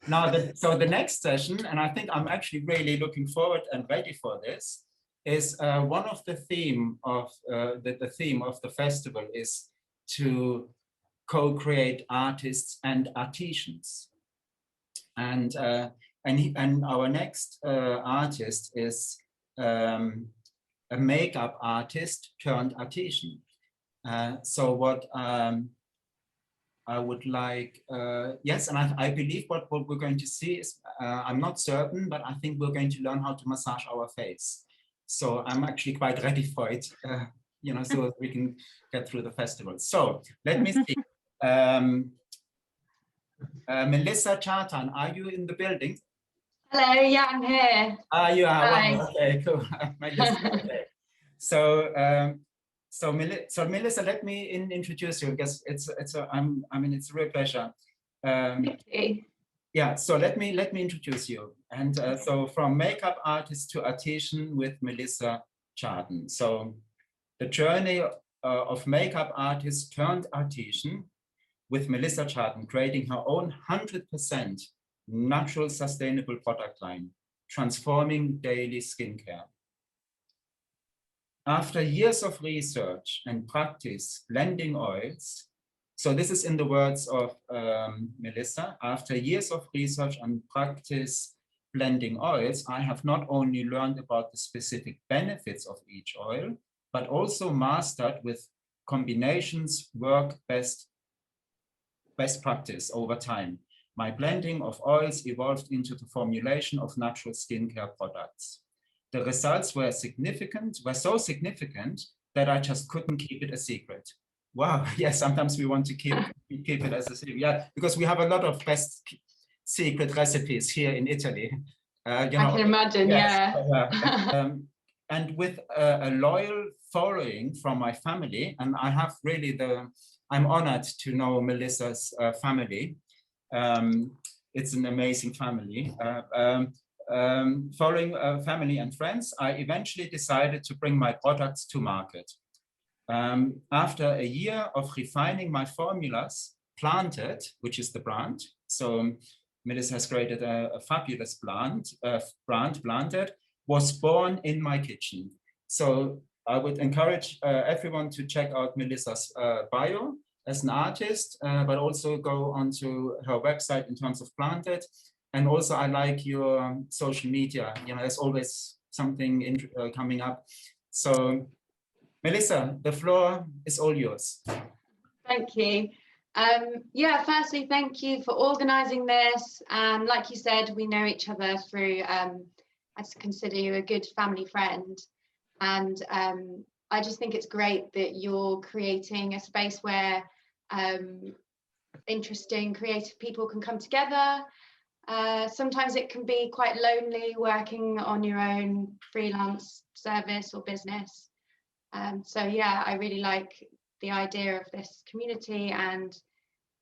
Now, so the next session, and I think I'm actually really looking forward and ready for this, is one of the theme of the theme of the festival is to co-create artists and artisans, and our next artist is a makeup artist turned artisan. So what I would like, yes, and I believe what we're going to see is, I'm not certain, but I think we're going to learn how to massage our face. So I'm actually quite ready for it, you know, so we can get through the festival. So let me see. Melissa Chartan, are you in the building? Hello, yeah, I'm here. You are. Hi. Wow, okay, cool. Melissa, okay. So, so Melissa, let me introduce you because it's a real pleasure. Okay. Yeah, so let me introduce you. And so from makeup artist to artisan with Melissa Chartan. So the journey of makeup artist turned artisan with Melissa Chartan, creating her own 100% natural sustainable product line, transforming daily skincare. After years of research and practice blending oils, so this is in the words of Melissa, after years of research and practice blending oils, I have not only learned about the specific benefits of each oil, but also mastered with combinations work best practice over time. My blending of oils evolved into the formulation of natural skincare products. The results were so significant that I just couldn't keep it a secret. Wow, yeah, sometimes we want to keep it as a secret. Yeah, because we have a lot of best secret recipes here in Italy. You know, I can imagine, yes, yeah. And with a loyal following from my family, and I have really I'm honored to know Melissa's family. It's an amazing family. Following family and friends, I eventually decided to bring my products to market. After a year of refining my formulas, Planted, which is the brand, so Melissa has created a fabulous brand, Planted, was born in my kitchen. So I would encourage everyone to check out Melissa's bio as an artist, but also go onto her website in terms of Planted. And also I like your social media, you know, there's always something coming up. So Melissa, the floor is all yours. Thank you. Yeah, firstly, thank you for organising this. And like you said, we know each other through, I consider you a good family friend. And I just think it's great that you're creating a space where interesting, creative people can come together. Sometimes it can be quite lonely working on your own freelance service or business. So yeah, I really like the idea of this community, and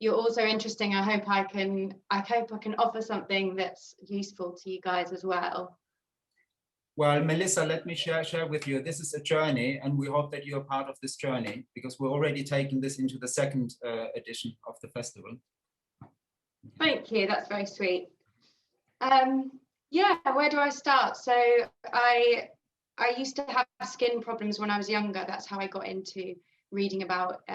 you're also interesting. I hope I can offer something that's useful to you guys as well. Well, Melissa, let me share with you. This is a journey, and we hope that you're part of this journey because we're already taking this into the second edition of the festival. Thank you. That's very sweet. Yeah, where do I start? So I used to have skin problems when I was younger. That's how I got into reading about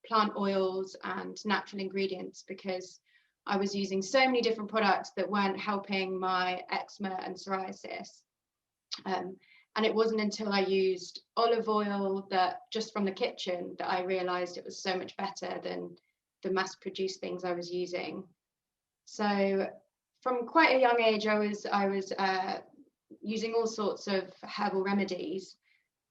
plant oils and natural ingredients, because I was using so many different products that weren't helping my eczema and psoriasis. And it wasn't until I used olive oil that just from the kitchen that I realized it was so much better than the mass-produced things I was using. So from quite a young age, I was using all sorts of herbal remedies,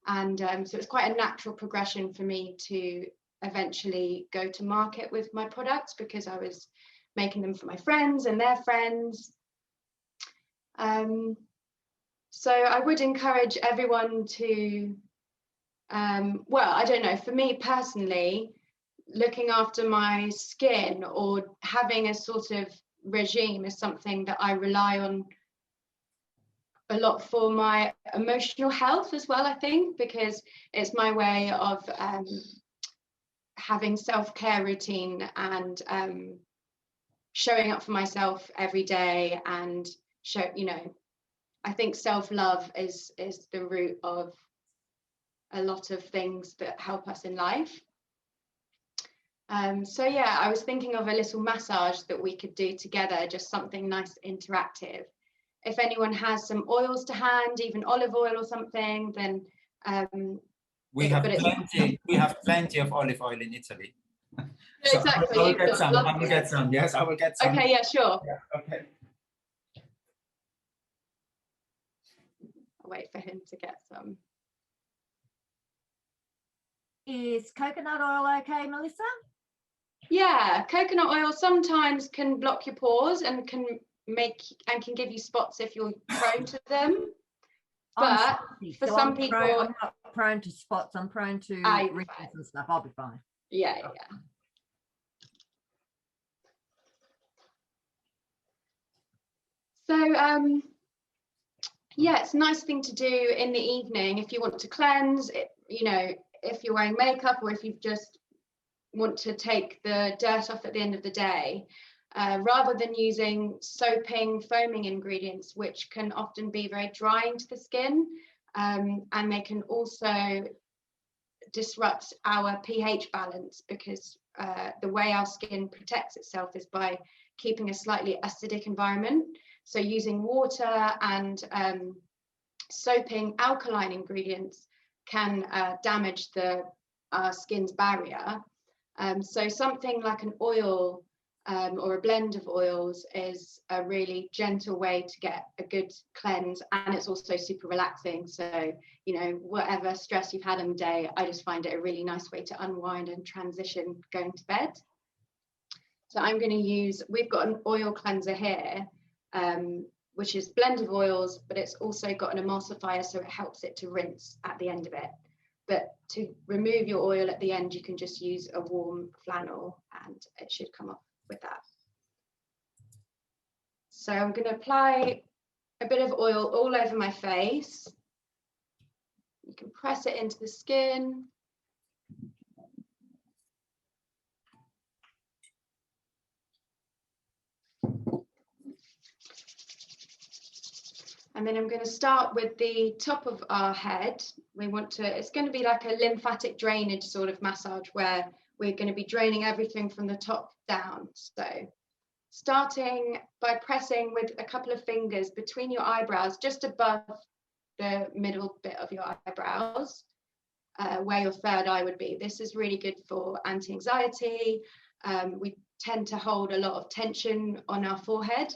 and so it's quite a natural progression for me to eventually go to market with my products, because I was making them for my friends and their friends. So I would encourage everyone to, well, I don't know, for me personally, looking after my skin or having a sort of regime is something that I rely on a lot for my emotional health as well, I think, because it's my way of having self-care routine and showing up for myself every day and I think self-love is the root of a lot of things that help us in life. So yeah, I was thinking of a little massage that we could do together, just something nice, interactive. If anyone has some oils to hand, even olive oil or something, then we have plenty of olive oil in Italy. So exactly. I will get some. I will get some. Yes, I will get some. Okay, yeah, sure. Yeah, okay. I'll wait for him to get some. Is coconut oil okay, Melissa? Yeah, coconut oil sometimes can block your pores and can give you spots if you're prone to them. But for some people, I'm not prone to spots. I'm prone to wrinkles and stuff. I'll be fine. Yeah, yeah. So yeah, it's a nice thing to do in the evening if you want to cleanse. If you're wearing makeup or if you just want to take the dirt off at the end of the day, rather than using soaping, foaming ingredients, which can often be very drying to the skin, and they can also disrupt our pH balance, because the way our skin protects itself is by keeping a slightly acidic environment. So using water and soaping alkaline ingredients can damage our skin's barrier. So something like an oil or a blend of oils is a really gentle way to get a good cleanse, and it's also super relaxing. So, whatever stress you've had in the day, I just find it a really nice way to unwind and transition going to bed. So I'm going to use, we've got an oil cleanser here, which is a blend of oils, but it's also got an emulsifier, so it helps it to rinse at the end of it. But to remove your oil at the end, you can just use a warm flannel and it should come off with that. So I'm going to apply a bit of oil all over my face. You can press it into the skin. And then I'm going to start with the top of our head. It's going to be like a lymphatic drainage sort of massage where we're going to be draining everything from the top down. So starting by pressing with a couple of fingers between your eyebrows, just above the middle bit of your eyebrows, where your third eye would be. This is really good for anti-anxiety. We tend to hold a lot of tension on our forehead.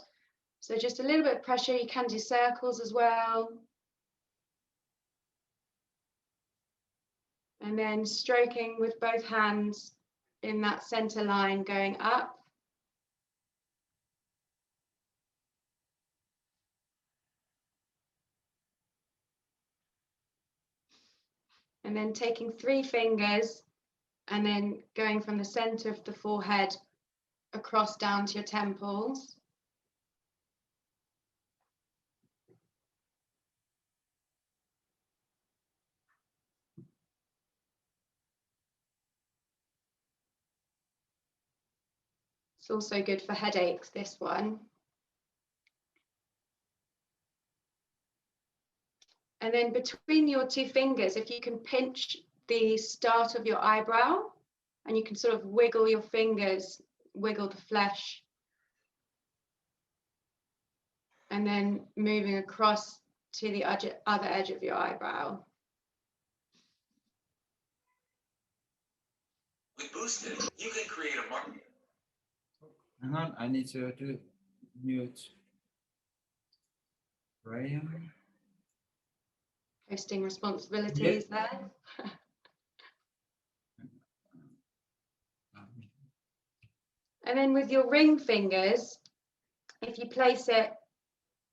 So just a little bit of pressure. You can do circles as well. And then stroking with both hands in that center line going up. And then taking 3 fingers and then going from the center of the forehead across down to your temples. It's also good for headaches, this one. And then between your 2 fingers, if you can pinch the start of your eyebrow, and you can sort of wiggle your fingers, wiggle the flesh, and then moving across to the other edge of your eyebrow. With Boosted, you can create a market. Hang on, I need to do mute. Graham. Hosting responsibilities there. And then with your ring fingers, if you place it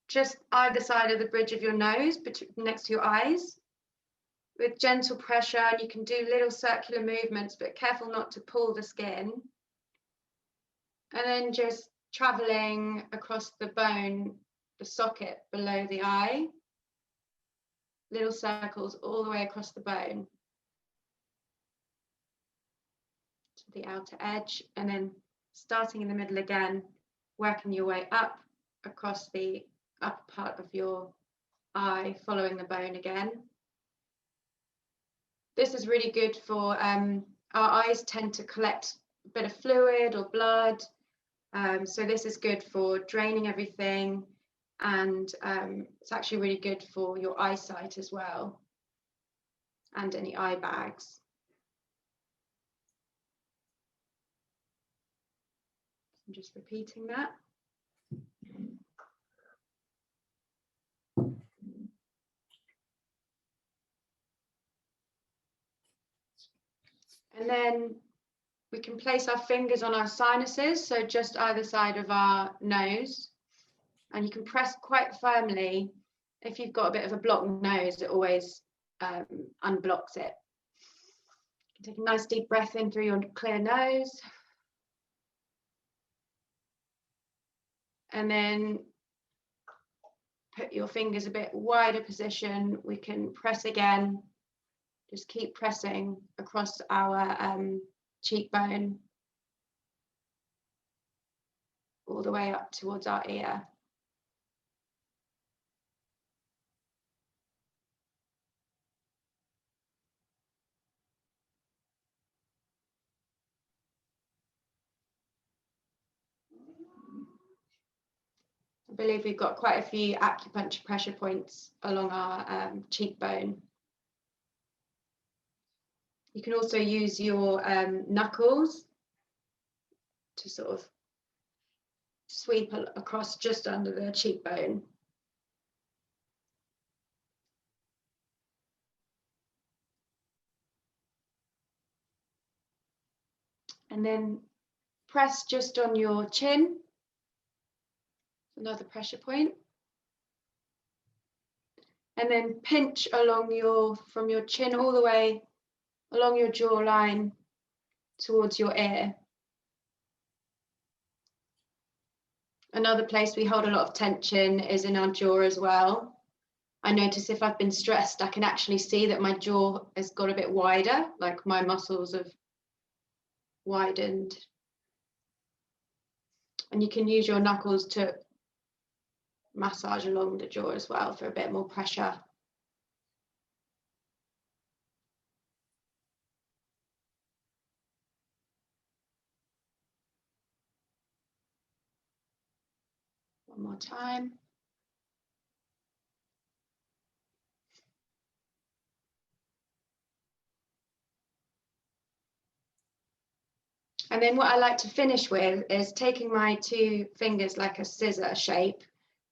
just either side of the bridge of your nose, next to your eyes, with gentle pressure, and you can do little circular movements, but careful not to pull the skin. And then just traveling across the bone, the socket below the eye, little circles all the way across the bone to the outer edge, and then starting in the middle again, working your way up across the upper part of your eye, following the bone again. This is really good for, our eyes tend to collect a bit of fluid or blood. So this is good for draining everything, and it's actually really good for your eyesight as well, and any eye bags. I'm just repeating that. And then we can place our fingers on our sinuses, so just either side of our nose. And you can press quite firmly. If you've got a bit of a blocked nose, it always unblocks it. You can take a nice deep breath in through your clear nose. And then put your fingers a bit wider position. We can press again. Just keep pressing across our cheekbone, all the way up towards our ear. I believe we've got quite a few acupuncture pressure points along our cheekbone. You can also use your knuckles to sort of sweep across just under the cheekbone. And then press just on your chin. Another pressure point. And then pinch along from your chin all the way along your jawline towards your ear. Another place we hold a lot of tension is in our jaw as well. I notice if I've been stressed, I can actually see that my jaw has got a bit wider, like my muscles have widened. And you can use your knuckles to massage along the jaw as well for a bit more pressure. One more time. And then what I like to finish with is taking my two fingers like a scissor shape,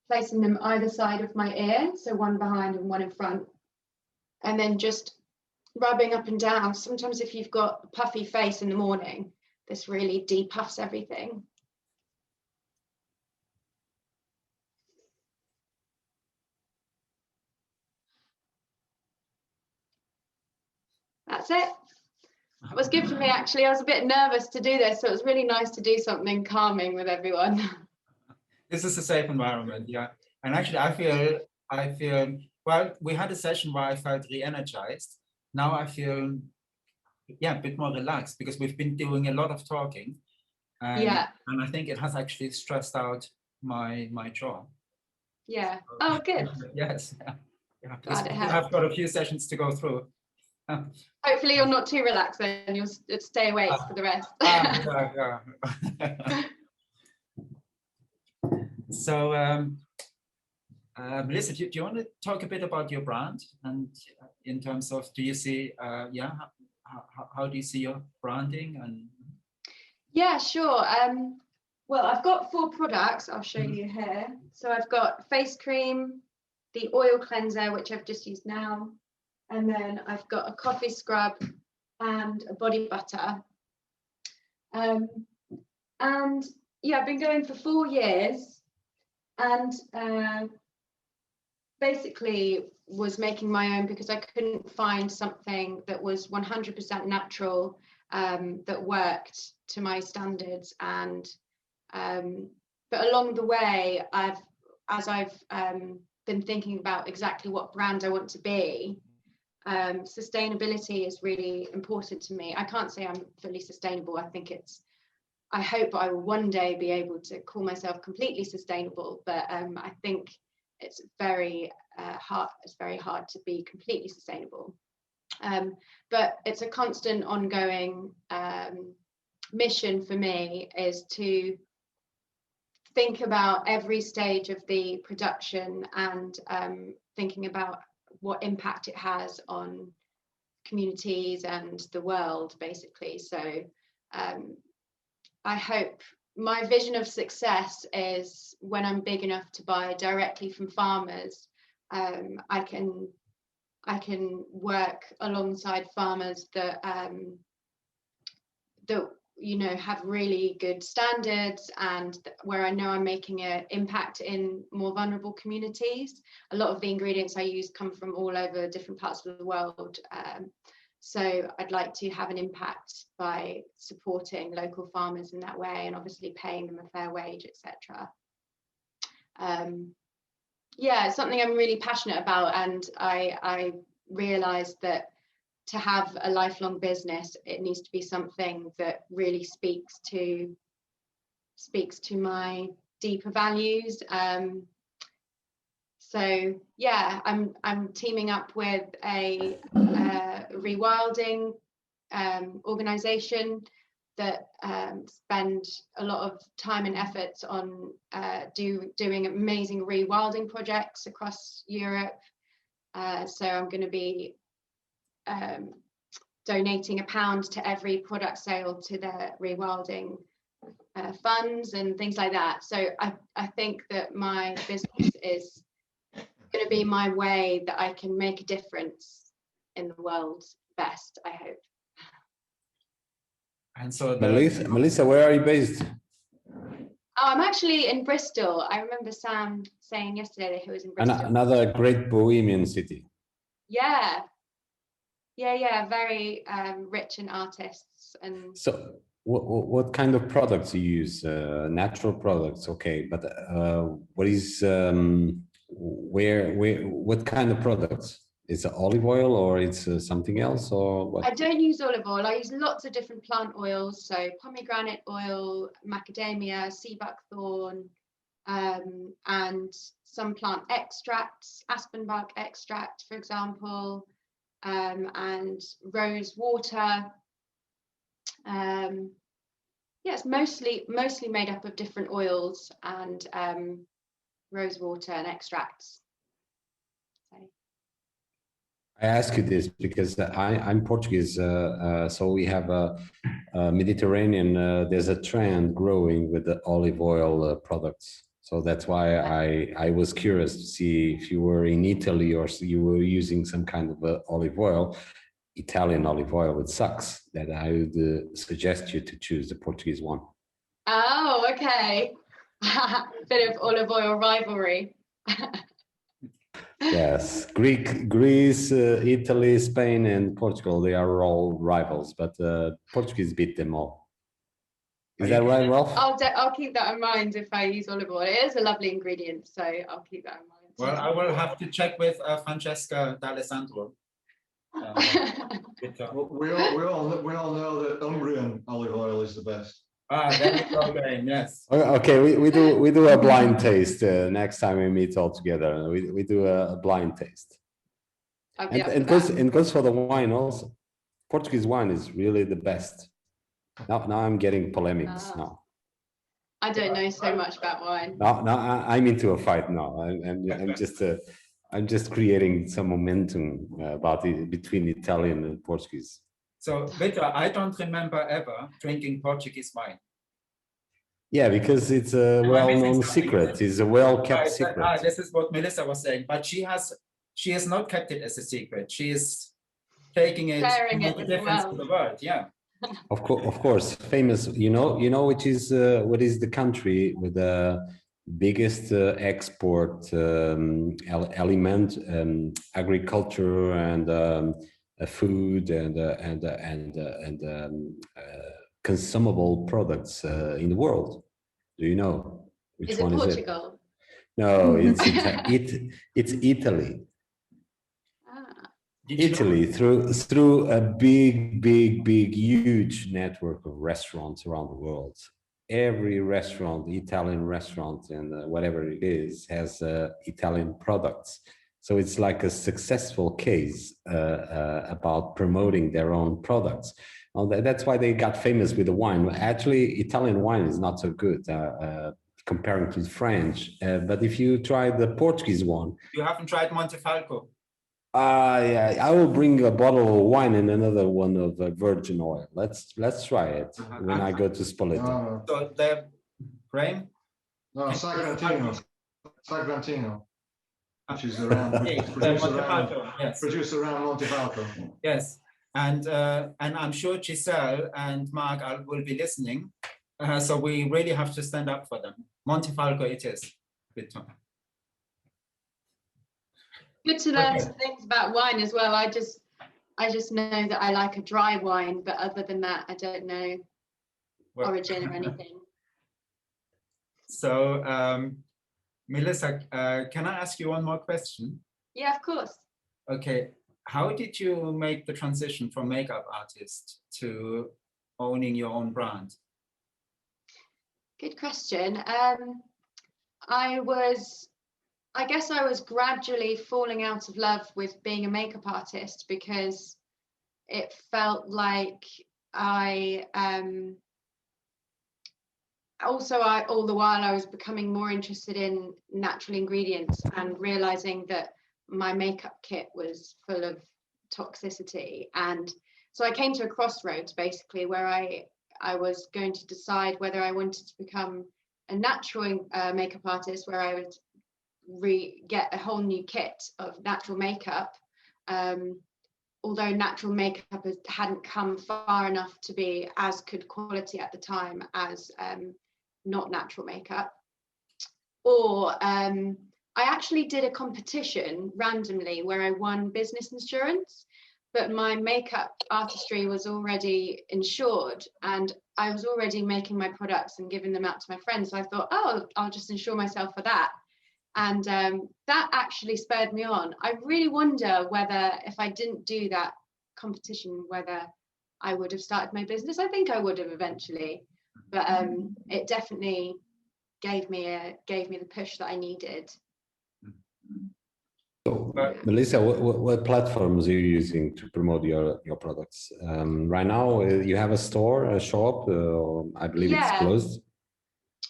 placing them either side of my ear, so one behind and one in front, and then just rubbing up and down. Sometimes if you've got a puffy face in the morning, this really depuffs everything. That's it. It was good for me, actually. I was a bit nervous to do this, so it was really nice to do something calming with everyone. This is a safe environment, yeah. And actually, I feel, well, we had a session where I felt re-energized. Now I feel, yeah, a bit more relaxed because we've been doing a lot of talking. And, yeah. And I think it has actually stressed out my jaw. Yeah. Oh, good. Yes. Yeah. Glad it I've got a few sessions to go through. Hopefully you're not too relaxed then, you'll stay awake for the rest. Yeah. So, Melissa, do you want to talk a bit about your brand, and in terms of, do you see, how do you see your branding? And yeah, sure. Well, I've got 4 products I'll show you here. So I've got face cream, the oil cleanser, which I've just used now, and then I've got a coffee scrub and a body butter. And yeah, I've been going for 4 years, and basically was making my own because I couldn't find something that was 100% natural, that worked to my standards. And but along the way, as I've been thinking about exactly what brand I want to be, sustainability is really important to me. I can't say I'm fully sustainable. I think it's I hope I will one day be able to call myself completely sustainable, but I think it's very hard. It's very hard to be completely sustainable. But it's a constant ongoing mission for me, is to think about every stage of the production and thinking about what impact it has on communities and the world, basically. So I hope my vision of success is when I'm big enough to buy directly from farmers, I can work alongside farmers that you know, have really good standards, and where I know I'm making an impact in more vulnerable communities. A lot of the ingredients I use come from all over different parts of the world. So I'd like to have an impact by supporting local farmers in that way, and obviously paying them a fair wage, etc. Yeah, it's something I'm really passionate about, and I realised that to have a lifelong business, it needs to be something that really speaks to my deeper values. So yeah, I'm teaming up with a rewilding organization that spend a lot of time and efforts on doing amazing rewilding projects across Europe. So I'm going to be donating £1 to every product sale to the rewilding funds and things like that. So I think that my business is going to be my way that I can make a difference in the world best, I hope. And so Melissa, where are you based? Oh, I'm actually in Bristol. I remember Sam saying yesterday that he was in Bristol. Another great bohemian city. Yeah. Very rich in artists. And so what kind of products you use? Natural products, okay, but what is what kind of products? Is it olive oil, or it's something else, or what? I don't use olive oil. I use lots of different plant oils, so pomegranate oil, macadamia, sea buckthorn, and some plant extracts, aspen bark extract, for example, and rose water. It's mostly made up of different oils and rose water and extracts. I ask you this because I'm Portuguese, so we have a Mediterranean. There's a trend growing with the olive oil products. So that's why I was curious to see if you were in Italy or you were using some kind of olive oil. Italian olive oil, it sucks. That I would suggest you to choose the Portuguese one. Oh, okay. Bit of olive oil rivalry. Yes, Greece, Italy, Spain, and Portugal, they are all rivals, but Portuguese beat them all. Is that right, Ralph? I'll keep that in mind if I use olive oil. It is a lovely ingredient, so I'll keep that in mind. Well, I will have to check with Francesca D'Alessandro. We all know that Umbrian olive oil is the best. That's okay. Yes. Okay, we do a blind taste next time we meet all together. We do a blind taste. And goes for the wine also. Portuguese wine is really the best. Now I'm getting polemics now. I don't know so much about wine. No, I'm into a fight now. I'm just creating some momentum about it between Italian and Portuguese. So, Vitor, I don't remember ever drinking Portuguese wine. Yeah, because it's a well-known secret. It's a well-kept secret. This is what Melissa was saying, but she has not kept it as a secret. She is taking it to make a difference to the world. Yeah. Of course, famous. You know, which is what is the country with the biggest export element, agriculture and food and consumable products in the world. Do you know which one is it? Portugal? No, it's Italy. Italy, through a big, huge network of restaurants around the world, every restaurant, Italian restaurant, and whatever it is, has Italian products. So it's like a successful case about promoting their own products. Well, that's why they got famous with the wine. Actually, Italian wine is not so good comparing to French. But if you try the Portuguese one, You haven't tried Montefalco? yeah, I will bring a bottle of wine and another one of virgin oil. Let's try it when I go to Spoleto. No, So the Graham? no, Sagrantino, which is around, Okay, Montefalco, yes. produced around Montefalco. Yes, and I'm sure Giselle and Mark will be listening, so we really have to stand up for them. Montefalco it is. Vitor. Good to learn Okay. some things about wine as well. I just know that I like a dry wine, but other than that, I don't know Well, origin or anything. So, Melissa, can I ask you one more question? Yeah, of course. Okay, how did you make the transition from makeup artist to owning your own brand? Good question. I guess I was gradually falling out of love with being a makeup artist because it felt like all the while I was becoming more interested in natural ingredients and realizing that my makeup kit was full of toxicity. And so I came to a crossroads basically where I was going to decide whether I wanted to become a natural makeup artist where I would get a whole new kit of natural makeup, although natural makeup hadn't come far enough to be as good quality at the time as not natural makeup. Or I actually did a competition randomly where I won business insurance, but my makeup artistry was already insured and I was already making my products and giving them out to my friends. So I thought, oh, I'll just insure myself for that. And that actually spurred me on. I really wonder whether if I didn't do that competition, whether I would have started my business. I think I would have eventually, but it definitely gave me the push that I needed. So, Melissa, what platforms are you using to promote your products? Right now, you have a store, a shop, I believe it's closed.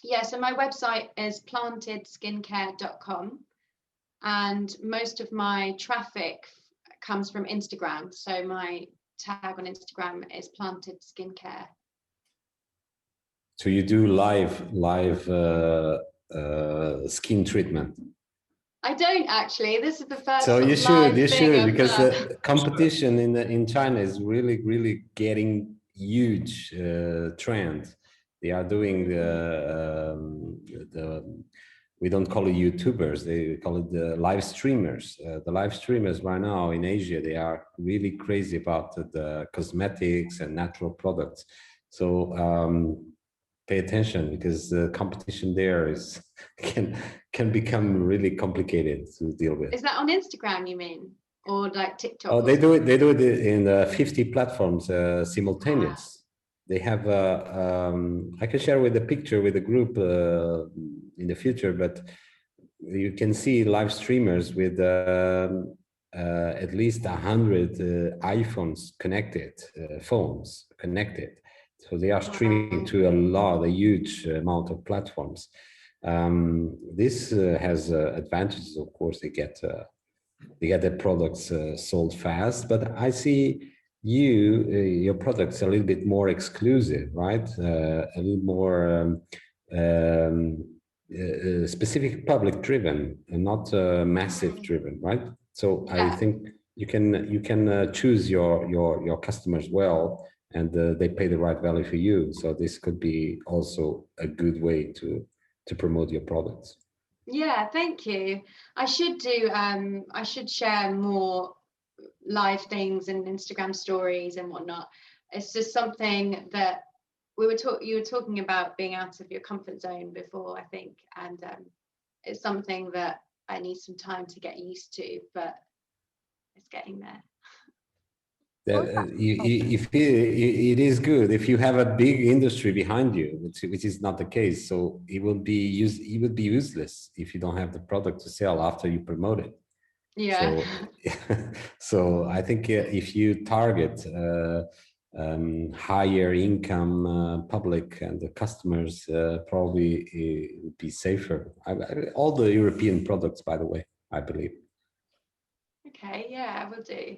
Yeah, so my website is plantedskincare.com and most of my traffic comes from Instagram. So my tag on Instagram is planted skincare. So you do live skin treatment? I don't actually. This is the first. So you should because done. the competition in China is really getting huge trend. They are doing we don't call it YouTubers, they call it the live streamers. The live streamers right now in Asia, they are really crazy about the cosmetics and natural products. So pay attention because the competition there is can become really complicated to deal with. Is that on Instagram, you mean? Or like TikTok? Oh, they do it in 50 platforms simultaneous. Wow. They have I can share with the picture with the group in the future, but you can see live streamers with at least 100 iPhones connected, phones connected. So they are streaming to a huge amount of platforms. This has advantages, of course. They get their products sold fast, but I see your products a little bit more exclusive, right? A little more specific public driven and not massive driven, right? So I think you can choose your customers well, and they pay the right value for you. So this could be also a good way to promote your products. Yeah, thank you. I should share more live things and Instagram stories and whatnot. It's just something that you were talking about being out of your comfort zone before, I think, and it's something that I need some time to get used to, but it's getting there. If it is good, if you have a big industry behind you, which is not the case, so it would be useless if you don't have the product to sell after you promote it. Yeah. So I think if you target higher income public and the customers, probably it would be safer. All the European products, by the way, I believe. Okay, yeah, I will do.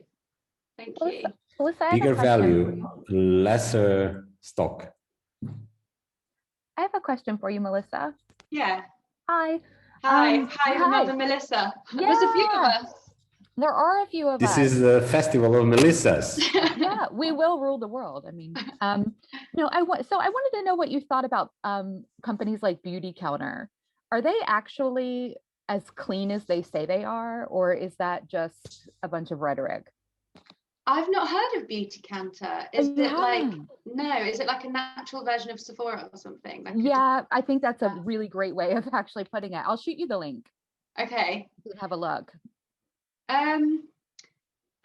Thank you. Melissa, I have Bigger a question for value, you. lesser stock. I have a question for you, Melissa. Yeah. Hi. Hi, Hi. another Melissa. There's a few of Yeah. us. There are a few of us. This is the festival of Melissas. Yeah, we will rule the world. I mean, no, I wanted to know what you thought about companies like Beauty Counter. Are they actually as clean as they say they are, or is that just a bunch of rhetoric? I've not heard of Beauty Counter. Is You it like, haven't? no, is it like a natural version of Sephora or something? Like Yeah, I think that's a really great way of actually putting it. I'll shoot you the link. Okay. You can have a look.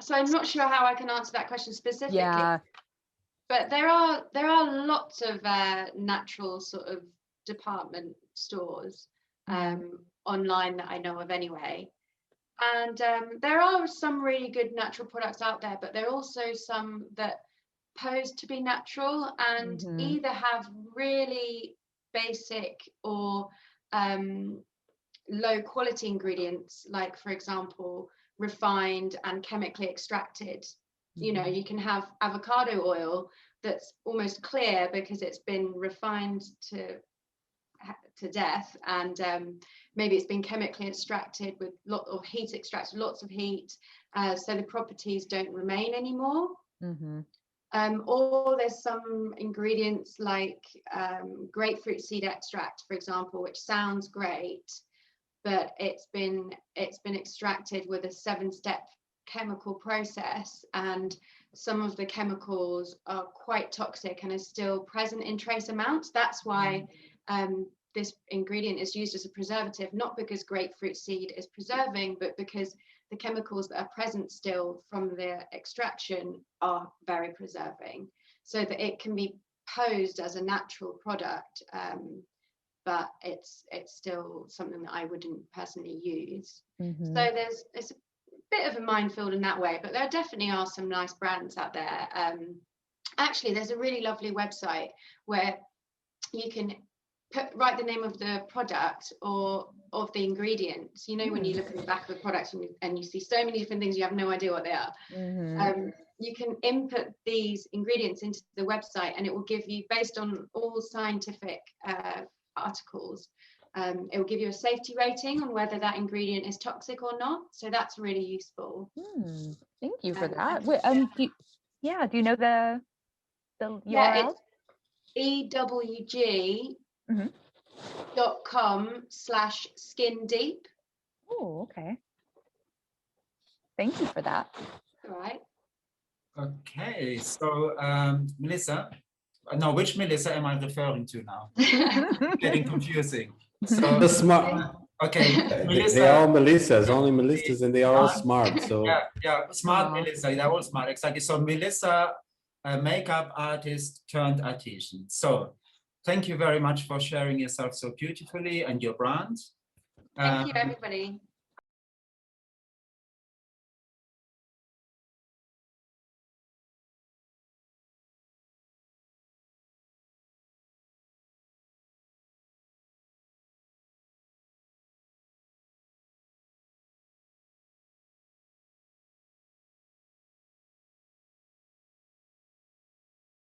So I'm not sure how I can answer that question specifically. Yeah. But there are lots of natural sort of department stores online that I know of anyway. And there are some really good natural products out there, but there are also some that pose to be natural and either have really basic or low quality ingredients, like, for example, refined and chemically extracted. You know, you can have avocado oil that's almost clear because it's been refined to death, and maybe it's been chemically extracted with lots of heat, so the properties don't remain anymore. Or there's some ingredients like grapefruit seed extract, for example, which sounds great, but it's been extracted with a 7-step chemical process, and some of the chemicals are quite toxic and are still present in trace amounts. That's why this ingredient is used as a preservative, not because grapefruit seed is preserving, but because the chemicals that are present still from the extraction are very preserving, so that it can be posed as a natural product, but it's still something that I wouldn't personally use. So it's a bit of a minefield in that way, but there definitely are some nice brands out there. Actually, there's a really lovely website where you can write the name of the product or of the ingredients. You know, when you look at the back of the product and you see so many different things, you have no idea what they are. You can input these ingredients into the website and it will give you, based on all scientific articles, it will give you a safety rating on whether that ingredient is toxic or not. So that's really useful. Thank you for that. Wait, do you know the URL? Yeah, it's ewg.com/skindeep. Oh, okay. Thank you for that. All right. Okay, so Melissa, no, which Melissa am I referring to now? Getting confusing. So The smart. Okay, Melissa. They are all Melissas, only Melissas, and they are all smart. So yeah, smart Melissa. They're all smart, exactly. So Melissa, a makeup artist turned artisan. So thank you very much for sharing yourself so beautifully and your brand. Thank you, everybody.